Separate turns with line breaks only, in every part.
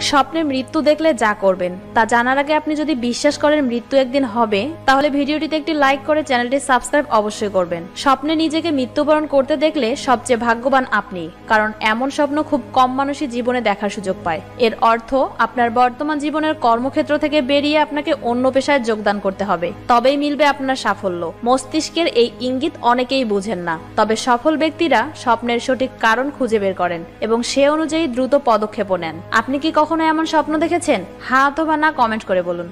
স্বপ্নে মৃত্যু দেখলে যা করবেন তা জানার আগে আপনি যদি বিশ্বাস করেন মৃত্যু একদিন হবে, তাহলে ভিডিওটিতে একটি লাইক করে চ্যানেলটি সাবস্ক্রাইব অবশ্যই করবেন। স্বপ্নে নিজেকে মৃত্যুবরণ করতে দেখলে সবচেয়ে ভাগ্যবান আপনি, কারণ এমন স্বপ্ন খুব কম মানুষই জীবনে দেখার সুযোগ পায়। এর অর্থ আপনার বর্তমান জীবনের কর্মক্ষেত্র থেকে বেরিয়ে আপনাকে অন্য পেশায় যোগদান করতে হবে, তবেই মিলবে আপনার সাফল্য। মস্তিষ্কের এই ইঙ্গিত অনেকেই বুঝেন না, তবে সফল ব্যক্তিরা স্বপ্নের সঠিক কারণ খুঁজে বের করেন এবং সে অনুযায়ী দ্রুত পদক্ষেপ নেন। আপনি কি কখনো এমন স্বপ্ন দেখেছেন? হ্যাঁ অথবা না কমেন্ট করে বলুন।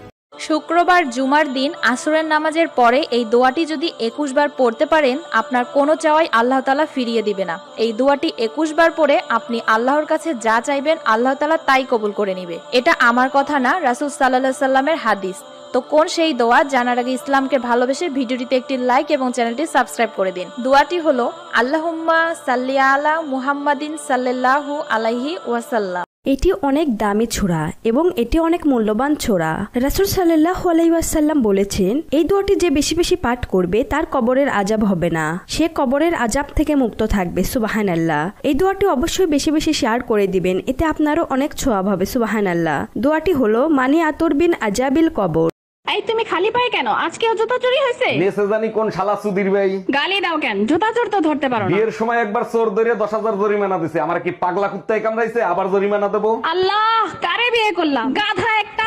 শুক্রবার জুমার দিন আসরের নামাজের পরে এই দোয়াটি যদি 21 বার পড়তে পারেন, আপনার কোনো চাওয়াই আল্লাহ তাআলা ফিরিয়ে দিবে না। এই দোয়াটি 21 বার পড়ে আপনি আল্লাহর কাছে যা চাইবেন আল্লাহ তাআলা তাই কবুল করে নিবে। এটা আমার কথা না, রাসূল সাল্লাল্লাহু আলাইহি সাল্লামের হাদিস। তো কোন সেই দোয়া জানার আগে ইসলামকে ভালোবেসে ভিডিওটিতে একটি লাইক এবং চ্যানেলটি সাবস্ক্রাইব করে দিন। দোয়াটি হলো আল্লাহুম্মা সাল্লি আলা মুহাম্মাদিন সাল্লাল্লাহু আলাইহি ওয়াসাল্লাম।
এটি অনেক দামি ছোরা এবং এটি অনেক মূল্যবান ছোরা। রাসূল সাল্লাল্লাহু আলাইহি ওয়াসাল্লাম বলেছেন, এই দোয়াটি যে বেশি বেশি পাঠ করবে তার কবরের আযাব হবে না, সে কবরের আযাব থেকে মুক্ত থাকবে। সুবহানাল্লাহ। এই দোয়াটি অবশ্যই বেশি বেশি শেয়ার করে দিবেন, এতে আপনারও অনেক ছোঁয়াব হবে। সুবহানাল্লাহ। দোয়াটি হলো মানি আতুর বিন আজাবিল কবর।
এই তুমি খালি পায়ে কেন? আজকেও জুতা চুরি হয়েছে?
নেসে জানি কোন শালা সুধীর ভাই।
গালি দাও কেন? জুতা চোর তো ধরতে পারো না।
বিয়ের সময় একবার চোর ধরে 10,000 জরিমানা দিছে, আমার কি পাগলা কুত্তায় কামড়াইছে আবার জরিমানা দেবো?
আল্লাহ, কারে বিয়ে করলাম? গাধা একটা।